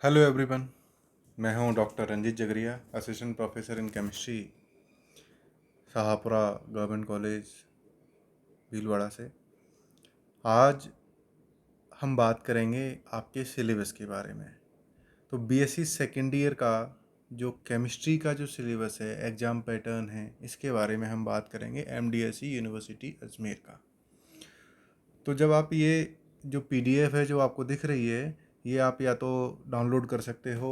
Hello everyone. मैं हूं doctor Ranjeet Jagariya, assistant professor in chemistry, Shahpura government college Bhilwara से। आज हम बात करेंगे आपके सिलेबस के बारे में। तो बीएससी सेकेंड ईयर का जो केमिस्ट्री का जो सिलेबस है, एग्ज़ाम पैटर्न है, इसके बारे में हम बात करेंगे एमडीएसई यूनिवर्सिटी अजमेर का। तो जब आप ये जो पीडीएफ है जो आपको दिख रही है, ये आप या तो डाउनलोड कर सकते हो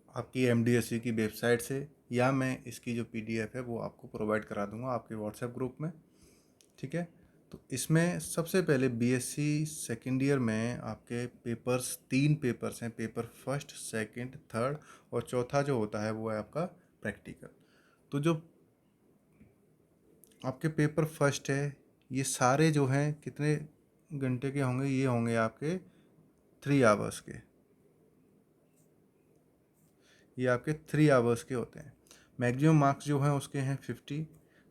आपकी एमडीएससी की वेबसाइट से, या मैं इसकी जो पीडीएफ है वो आपको प्रोवाइड करा दूंगा आपके व्हाट्सएप ग्रुप में। ठीक है। तो इसमें सबसे पहले बीएससी सेकेंड ईयर में आपके पेपर्स, 3 पेपर्स हैं। पेपर फर्स्ट, सेकंड, थर्ड, और चौथा जो होता है वो है आपका प्रैक्टिकल। तो जो आपके पेपर फर्स्ट है, ये सारे जो हैं कितने घंटे के होंगे? ये होंगे आपके 3 आवर्स के। ये आपके 3 आवर्स के होते हैं। मैक्सिमम मार्क्स जो हैं उसके हैं 50।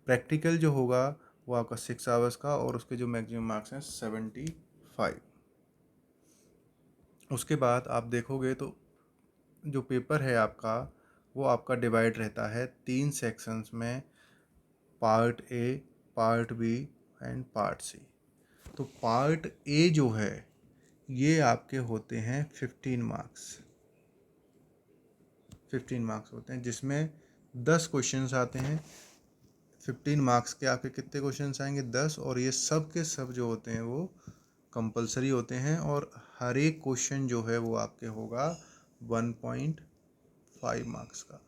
प्रैक्टिकल जो होगा वो आपका 6 आवर्स का, और उसके जो मैक्सिमम मार्क्स हैं 75। उसके बाद आप देखोगे तो जो पेपर है आपका, वो आपका डिवाइड रहता है 3 सेक्शंस में, part A, part B and part C. तो पार्ट ए जो है ये आपके होते हैं 15 मार्क्स। 15 मार्क्स होते हैं, जिसमें 10 क्वेश्चंस आते हैं। 15 मार्क्स के आपके कितने क्वेश्चंस आएंगे? 10। और ये सब के सब जो होते हैं वो कंपलसरी होते हैं, और हर एक क्वेश्चन जो है वो आपके होगा 1.5 मार्क्स का।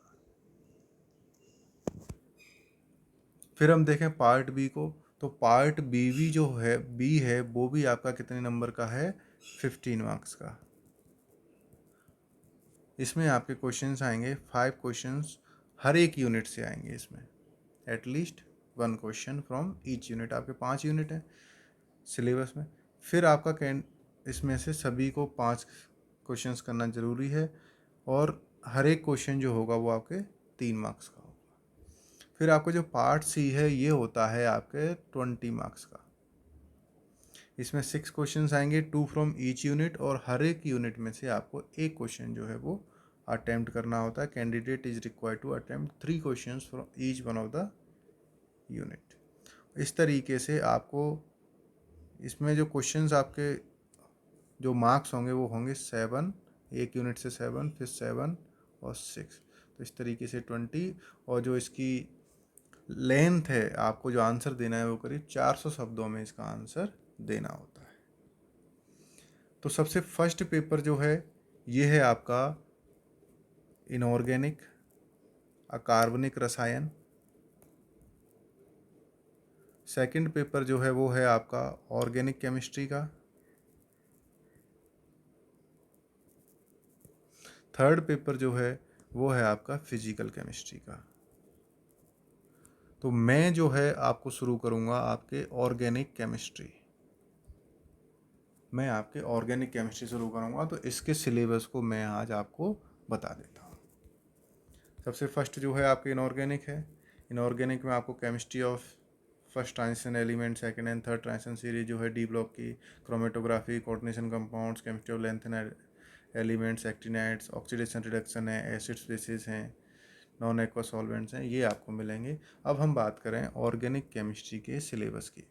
फिर हम देखें पार्ट बी को। तो पार्ट बी जो है, बी है, वो भी आपका कितने नंबर का है? 15 मार्क्स का। इसमें आपके क्वेश्चंस आएंगे 5 क्वेश्चंस, हर एक यूनिट से आएंगे इसमें। At least 1 question from each unit. आपके 5 यूनिट हैं सिलेबस में। फिर आपका इसमें से सभी को 5 क्वेश्चंस करना ज़रूरी है, और हर एक क्वेश्चन जो होगा वो आपके 3 मार्क्स का होगा। फिर आपका जो पार्ट सी है ये होता है आपके 20 मार्क्स का। इसमें 6 क्वेश्चंस आएंगे, 2 फ्रॉम ईच यूनिट, और हर एक यूनिट में से आपको एक क्वेश्चन जो है वो अटेम्प्ट करना होता है। Candidate is required to attempt 3 questions from each one of the unit. इस तरीके से आपको इसमें जो क्वेश्चंस आपके जो मार्क्स होंगे वो होंगे 7, एक यूनिट से 7, फिर 7 और 6। तो इस तरीके से 20। और जो इसकी लेंथ है, आपको जो आंसर देना है वो करीब 400 शब्दों में इसका आंसर देना होता है। तो सबसे फर्स्ट पेपर जो है ये है आपका इनऑर्गेनिक, अकार्बनिक रसायन। सेकंड पेपर जो है वो है आपका ऑर्गेनिक केमिस्ट्री का। थर्ड पेपर जो है वो है आपका फिजिकल केमिस्ट्री का। तो मैं जो है आपको शुरू करूँगा आपके ऑर्गेनिक केमिस्ट्री। मैं आपके ऑर्गेनिक केमिस्ट्री शुरू करूँगा, तो इसके सिलेबस को मैं आज आपको बता देता हूँ। सबसे फर्स्ट जो है आपके इनऑर्गेनिक है। इनऑर्गेनिक में आपको chemistry of first transition element, second and third transition series जो है डी ब्लॉक की, chromatography, coordination compounds, chemistry of length and elements, actinides, oxidation reduction है, एसिड्स बेसिस हैं, नॉन एक्वा सॉल्वेंट्स हैं, ये आपको मिलेंगे। अब हम बात करें ऑर्गेनिक केमिस्ट्री के सिलेबस की।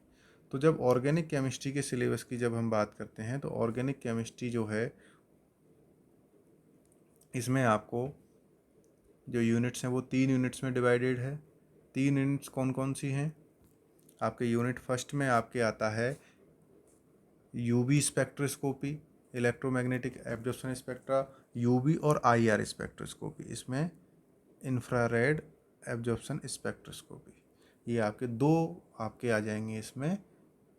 तो जब ऑर्गेनिक केमिस्ट्री के सिलेबस की जब हम बात करते हैं, तो ऑर्गेनिक केमिस्ट्री जो है इसमें आपको जो यूनिट्स हैं वो 3 यूनिट्स में डिवाइडेड है। 3 यूनिट्स कौन कौन सी हैं? आपके यूनिट फर्स्ट में आपके आता है UV spectroscopy, electromagnetic absorption spectra, UV और आईआर स्पेक्ट्रोस्कोपी। इसमें इंफ्रारेड एब्जॉर्प्शन स्पेक्ट्रोस्कोपी, ये आपके दो आपके आ जाएंगे इसमें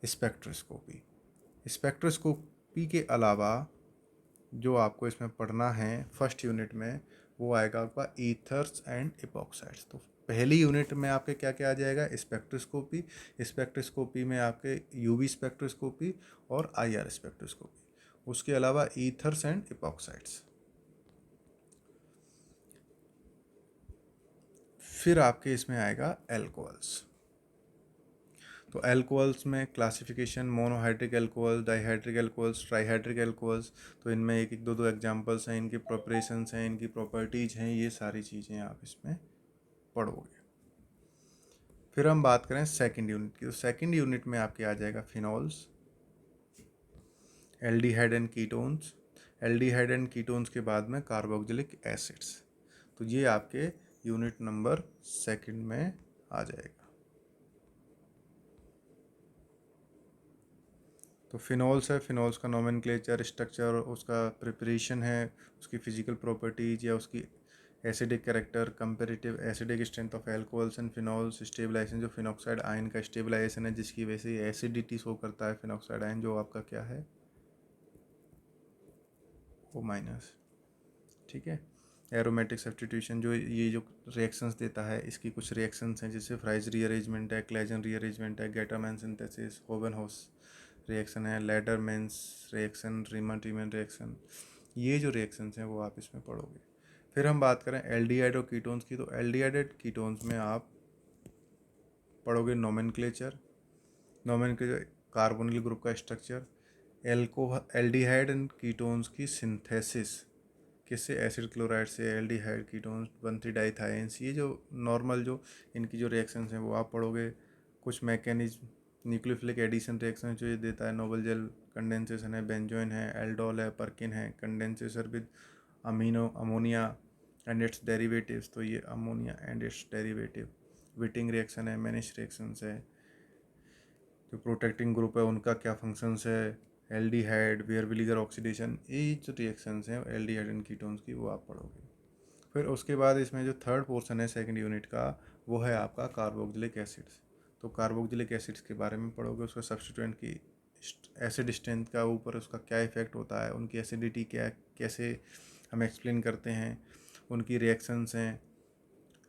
स्पेक्ट्रोस्कोपी। स्पेक्ट्रोस्कोपी के अलावा जो आपको इसमें पढ़ना है फर्स्ट यूनिट में, वो आएगा आपका ईथर्स एंड इपॉक्साइड्स। तो पहली यूनिट में आपके क्या क्या आ जाएगा? स्पेक्ट्रोस्कोपी। स्पेक्ट्रोस्कोपी में आपके यूवी स्पेक्ट्रोस्कोपी और आईआर स्पेक्ट्रोस्कोपी। उसके अलावा ईथर्स एंड इपॉक्साइड्स। फिर आपके इसमें आएगा एल्कोहल्स। तो एल्कोहल्स में classification, monohydric alcohol, dihydric alcohols, trihydric alcohols, तो इनमें एक एक दो दो एग्जांपल्स हैं, इनकी प्रिपरेशंस हैं, इनकी प्रॉपर्टीज़ हैं, ये सारी चीज़ें आप इसमें पढ़ोगे। फिर हम बात करें सेकंड यूनिट की, तो सेकंड यूनिट में आपके आ जाएगा phenols, aldehyde and ketones, aldehyde and ketones के बाद में कार्बोक्सिलिक एसिड्स। तो ये आपके यूनिट नंबर सेकंड में आ जाएगा। तो फिनॉल्स है, फिनॉल्स का नोमेनक्लेचर, स्ट्रक्चर, उसका प्रिपरेशन है, उसकी फिजिकल प्रॉपर्टीज या उसकी acidic character, comparative acidic strength of alcohols and phenols, stabilization, जो फिनॉक्साइड आयन का स्टेबलाइजेशन है जिसकी वजह से एसिडिटी शो करता है फिनॉक्साइड आयन, जो आपका क्या है ओ माइनस, ठीक है। एरोमेटिक सब्स्टिट्यूशन, जो ये जो रिएक्शंस देता है, इसकी कुछ रिएक्शंस हैं जैसे फ्राइज रीअरेंजमेंट है, क्लेजन रीअरेंजमेंट है, गेटामैन सिंथेसिस, होबनहाउस रिएक्शन है, लेडरमैन्स रिएक्शन, रीमन रीमन रिएक्शन, ये जो रिएक्शंस हैं वो आप इसमें पढ़ोगे। फिर हम बात करें एल्डिहाइड और कीटोन्स की, तो एल्डिहाइड कीटोन्स में आप पढ़ोगे नोमेनक्लेचर, नोमेनक्लेचर, कार्बोनिल ग्रुप का स्ट्रक्चर, एल्डिहाइड एंड कीटोन्स की सिंथेसिस, किससे, एसिड क्लोराइड से, एल्डिहाइड कीटोन्स, 1,3 डाइथाइंस, ये जो नॉर्मल जो इनकी जो रिएक्शंस हैं वो आप पढ़ोगे। कुछ मैकेनिज्म, न्यूक्लियोफिलिक एडिशन रिएक्शन जो ये देता है, नोबल जेल कंडेंसेशन है, बेंजोइन है, एल्डोल है, पर्किन है, condensation with ammonia and its derivatives, तो ये ammonia and its derivative, Wittig reaction है, मैनिश रिएक्शंस है, जो प्रोटेक्टिंग ग्रुप है उनका क्या फंक्शंस है, एल्डिहाइड, वियर ऑक्सीडेशन, ये जो रिएक्शंस हैं एल्डिहाइड एंड कीटोन्स की वो आप पढ़ोगे। फिर उसके बाद इसमें जो थर्ड पोर्शन है सेकंड यूनिट का, वो है आपका कार्बोक्सिलिक एसिड्स। तो कार्बोक्सिलिक एसिड्स के बारे में पढ़ोगे, उसका सब्स्टिट्यूएंट की एसिड स्ट्रेंथ का ऊपर उसका क्या इफेक्ट होता है, उनकी एसिडिटी क्या, कैसे हम एक्सप्लेन करते हैं, उनकी रिएक्शंस हैं,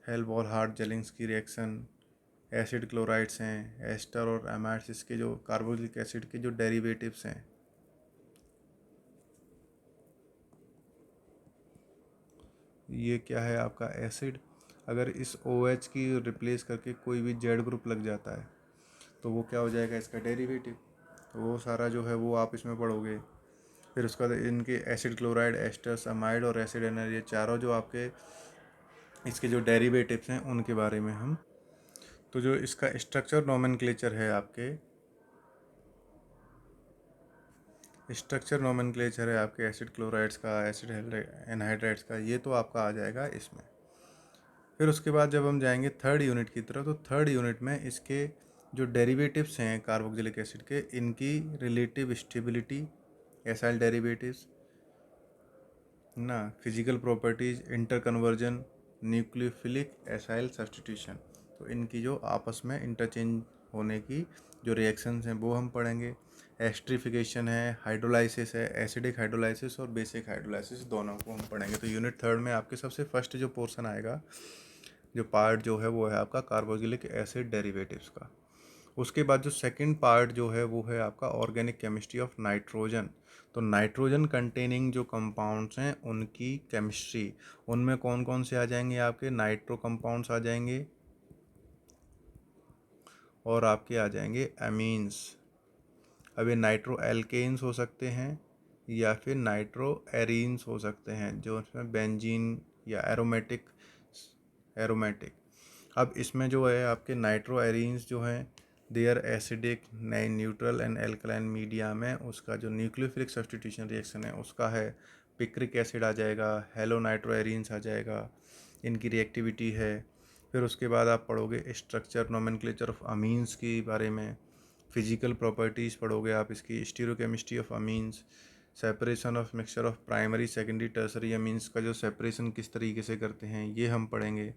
हेल्बॉल हार्ट जेलिंग्स की रिएक्शन, एसिड क्लोराइड्स हैं, एस्टर और एमाइड्स, इसके जो कार्बोक्सिलिक एसिड के जो डेरिवेटिव्स हैं, ये क्या है आपका एसिड, अगर इस OH की रिप्लेस करके कोई भी जेड ग्रुप लग जाता है तो वो क्या हो जाएगा, इसका डेरिवेटिव। तो वो सारा जो है वो आप इसमें पढ़ोगे। फिर उसका इनके एसिड क्लोराइड, एस्टर्स, अमाइड और एसिड एनर, ये चारों जो आपके इसके जो डेरिवेटिव्स हैं उनके बारे में हम, तो जो इसका स्ट्रक्चर नोमेनक्लेचर है आपके, स्ट्रक्चर नोमेनक्लेचर है आपके एसिड क्लोराइड्स का, एसिड एनहाइड्राइड्स का, ये तो आपका आ जाएगा इसमें। फिर उसके बाद जब हम जाएंगे थर्ड यूनिट की तरफ, तो थर्ड यूनिट में इसके जो डेरिवेटिव्स हैं कार्बोक्सिलिक एसिड के, इनकी रिलेटिव स्टेबिलिटी, एसाइल डेरिवेटिव्स ना, physical properties, inter conversion, nucleophilic acyl substitution, तो इनकी जो आपस में इंटरचेंज होने की जो रिएक्शंस हैं वो हम पढ़ेंगे। एस्ट्रिफिकेशन है, हाइड्रोलाइसिस है, एसिडिक हाइड्रोलाइसिस और बेसिक हाइड्रोलाइसिस, दोनों को हम पढ़ेंगे। तो यूनिट थर्ड में आपके सबसे फर्स्ट जो पोर्शन आएगा, जो पार्ट जो है वो है आपका कार्बोक्सिलिक एसिड डेरिवेटिव्स का। उसके बाद जो सेकंड पार्ट जो है वो है आपका ऑर्गेनिक केमिस्ट्री ऑफ नाइट्रोजन। तो नाइट्रोजन कंटेनिंग जो कंपाउंड्स हैं उनकी केमिस्ट्री, उनमें कौन कौन से आ जाएंगे, आपके नाइट्रो कंपाउंड्स आ जाएंगे और आपके आ जाएंगे एमीन्स। अब ये नाइट्रो एल्केन्स हो सकते हैं या फिर नाइट्रो एरीन्स हो सकते हैं, जो इसमें बेंजीन या एरोमेटिक। अब इसमें जो है आपके नाइट्रो एरीन्स जो हैं, their acidic neutral and alkaline media में उसका जो न्यूक्लियोफिलिक सब्स्टिट्यूशन रिएक्शन है उसका है, पिक्रिक एसिड आ जाएगा, हेलो नाइट्रो एरीन्स आ जाएगा, इनकी रिएक्टिविटी है। फिर उसके बाद आप पढ़ोगे स्ट्रक्चर नोमेनक्लेचर ऑफ अमीन्स के बारे में, फिजिकल प्रॉपर्टीज़ पढ़ोगे आप इसकी, stereochemistry of amines, separation of mixture of primary secondary tertiary amines का जो सेपरेशन किस तरीके से करते हैं ये हम पढ़ेंगे।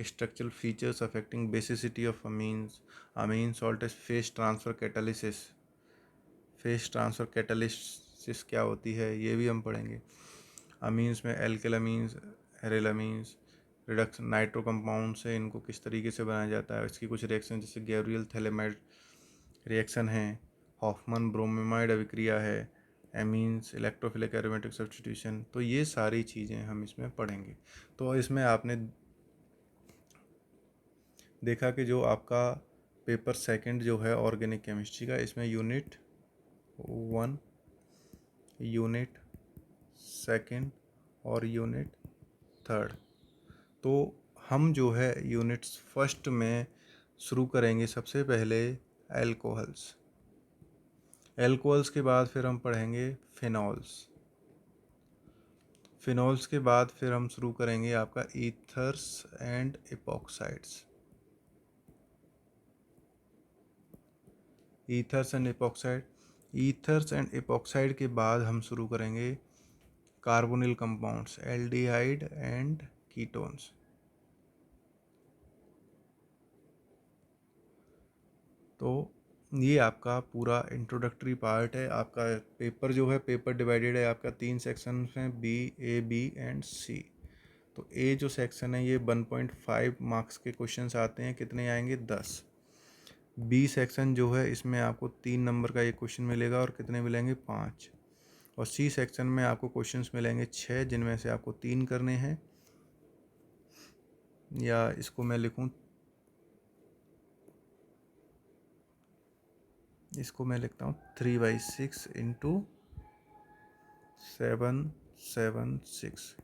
Structural features affecting basicity of amines, amine salt phase transfer catalysis, phase transfer catalysis क्या होती है ये भी हम पढ़ेंगे। अमीन्स में alkylamines, arylamines, reduction nitro compound से इनको किस तरीके से बनाया जाता है, इसकी कुछ रिएक्शन जैसे गैब्रियल थैलेमाइड रिएक्शन है, हॉफमन ब्रोमीमाइड अभिक्रिया है, एमीन्स इलेक्ट्रोफिलिक एरोमेटिक सब्स्टिट्यूशन, तो ये सारी चीज़ें हम इसमें पढ़ेंगे। तो इसमें आपने देखा कि जो आपका पेपर सेकंड जो है ऑर्गेनिक केमिस्ट्री का, इसमें यूनिट 1, यूनिट सेकंड और यूनिट थर्ड। तो हम जो है यूनिट्स फर्स्ट में शुरू करेंगे सबसे पहले एल्कोहल्स। एल्कोहल्स के बाद फिर हम पढ़ेंगे फिनॉल्स। फिनॉल्स के बाद फिर हम शुरू करेंगे आपका ethers and epoxides. Ethers and epoxide, ethers and epoxide के बाद हम शुरू करेंगे carbonyl compounds, aldehyde and ketones. तो ये आपका पूरा इंट्रोडक्टरी पार्ट है। आपका पेपर जो है, पेपर डिवाइडेड है आपका 3 सेक्शन में, बी, ए, बी एंड सी। तो ए जो सेक्शन है ये 1.5 मार्क्स के क्वेश्चंस आते हैं। कितने आएंगे? 10। बी सेक्शन जो है इसमें आपको 3 नंबर का एक क्वेश्चन मिलेगा और कितने मिलेंगे? 5। और सी सेक्शन में आपको क्वेश्चंस मिलेंगे 6, जिनमें से आपको 3 करने हैं, या इसको मैं लिखूं, इसको मैं लिखता हूँ 3/6 इंटू 7/6।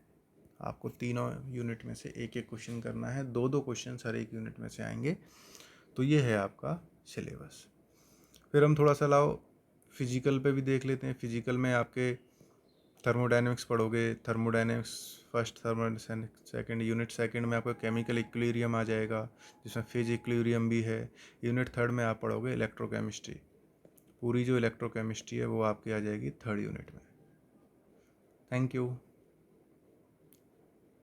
आपको तीनों यूनिट में से एक एक क्वेश्चन करना है, 2-2 क्वेश्चन हर एक यूनिट में से आएंगे। तो ये है आपका सिलेबस। फिर हम थोड़ा सा लाओ फिजिकल पे भी देख लेते हैं। फिजिकल में आपके थर्मोडायनेमिक्स पढ़ोगे। Thermodynamics first, thermodynamics second, unit second में आपका केमिकल इक्विलिब्रियम आ जाएगा, जिसमें फेज इक्विलिब्रियम भी है। यूनिट थर्ड में आप पढ़ोगे इलेक्ट्रोकेमिस्ट्री। पूरी जो इलेक्ट्रोकेमिस्ट्री है वो आपकी आ जाएगी थर्ड यूनिट में। Thank you.